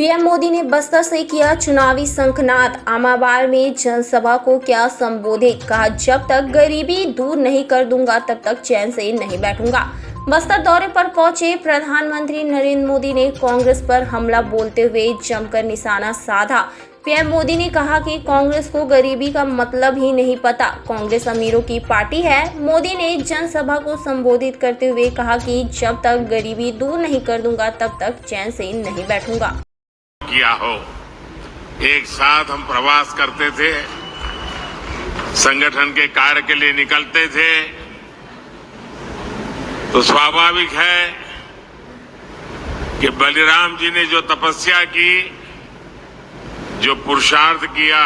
PM Modi ने बस्तर से किया चुनावी शंखनाद। आमाबाल में जनसभा को क्या संबोधित, कहा जब तक गरीबी दूर नहीं कर दूंगा तब तक चैन से नहीं बैठूंगा। बस्तर दौरे पर पहुंचे प्रधानमंत्री नरेंद्र मोदी ने कांग्रेस पर हमला बोलते हुए जमकर निशाना साधा। पीएम मोदी ने कहा कि कांग्रेस को गरीबी का मतलब ही नहीं पता, कांग्रेस अमीरों की पार्टी है। मोदी ने जनसभा को संबोधित करते हुए कहा कि जब तक गरीबी दूर नहीं कर दूंगा तब तक चैन से नहीं बैठूंगा। किया हो, एक साथ हम प्रवास करते थे, संगठन के कार्य के लिए निकलते थे, तो स्वाभाविक है कि बलिराम जी ने जो तपस्या की, जो पुरुषार्थ किया,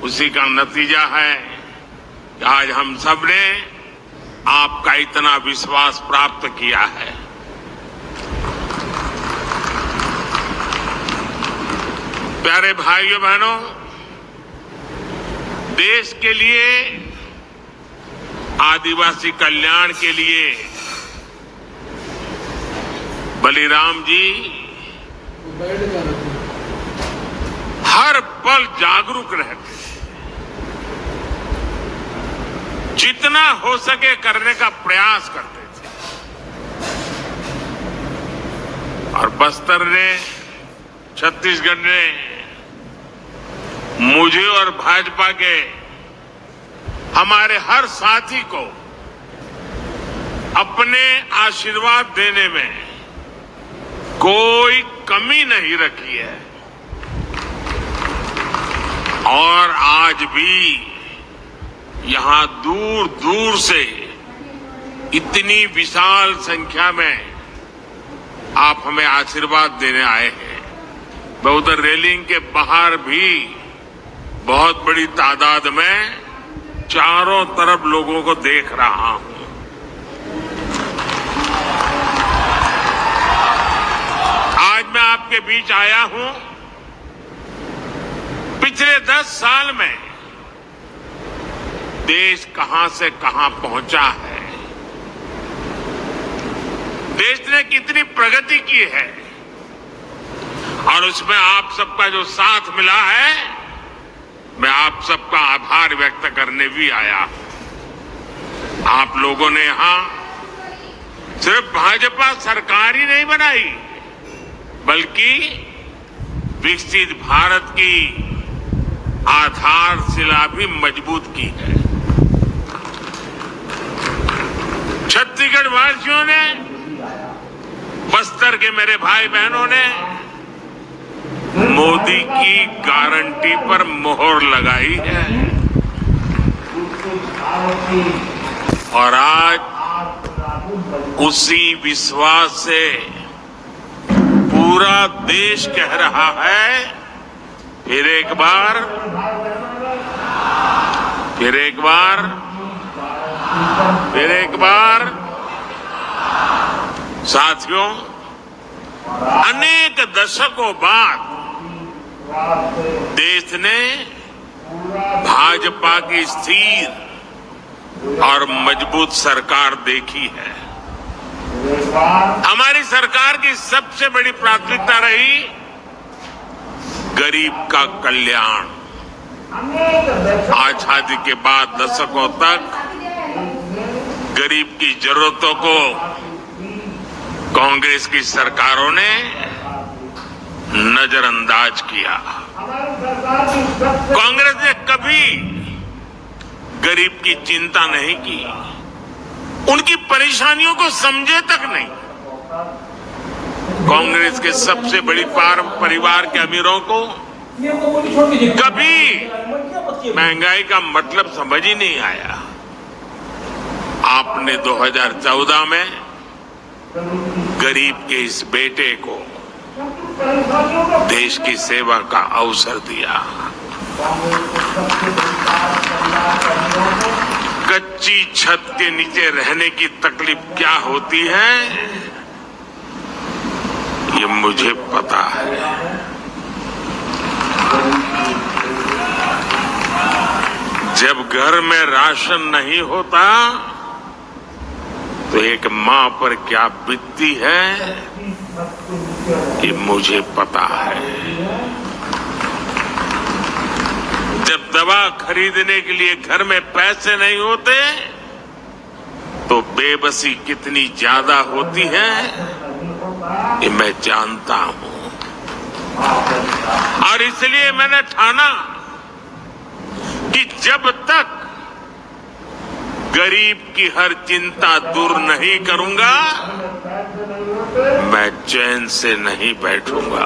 उसी का नतीजा है कि आज हम सब ने आपका इतना विश्वास प्राप्त किया है। प्यारे भाइयों बहनों, देश के लिए, आदिवासी कल्याण के लिए बलिराम जी हर पल जागरूक रहते, जितना हो सके करने का प्रयास करते थे। और बस्तर ने, छत्तीसगढ़ ने मुझे और भाजपा के हमारे हर साथी को अपने आशीर्वाद देने में कोई कमी नहीं रखी है। और आज भी यहां दूर दूर से इतनी विशाल संख्या में आप हमें आशीर्वाद देने आए हैं। मैं उधर रेलिंग के बाहर भी बहुत बड़ी तादाद में चारों तरफ लोगों को देख रहा हूं। आज मैं आपके बीच आया हूं। पिछले 10 साल में देश कहां से कहां पहुंचा है, देश ने कितनी प्रगति की है, और उसमें आप सबका जो साथ मिला है, मैं आप सबका आभार व्यक्त करने भी आया। आप लोगों ने यहां सिर्फ भाजपा सरकार ही नहीं बनाई, बल्कि विकसित भारत की आधारशिला भी मजबूत की है। छत्तीसगढ़ वासियों ने, बस्तर के मेरे भाई बहनों ने मोदी की गारंटी पर मोहर लगाई है। और आज उसी विश्वास से पूरा देश कह रहा है, फिर एक बार साथियों, अनेक दशकों बाद देश ने भाजपा की स्थिर और मजबूत सरकार देखी है। हमारी सरकार की सबसे बड़ी प्राथमिकता रही गरीब का कल्याण। आजादी के बाद दशकों तक गरीब की जरूरतों को कांग्रेस की सरकारों ने नजरअंदाज किया। कांग्रेस ने कभी गरीब की चिंता नहीं की, उनकी परेशानियों को समझे तक नहीं। कांग्रेस के सबसे बड़ी परिवार के अमीरों को कभी महंगाई का मतलब समझ ही नहीं आया। आपने 2014 में गरीब के इस बेटे को देश की सेवा का अवसर दिया। कच्ची छत के नीचे रहने की तकलीफ क्या होती है, ये मुझे पता है। जब घर में राशन नहीं होता तो एक मां पर क्या बीतती है ये मुझे पता है। जब दवा खरीदने के लिए घर में पैसे नहीं होते तो बेबसी कितनी ज्यादा होती है ये मैं जानता हूं, और इसलिए मैंने ठाना कि जब तक गरीब की हर चिंता दूर नहीं करूंगा मैं चैन से नहीं बैठूंगा।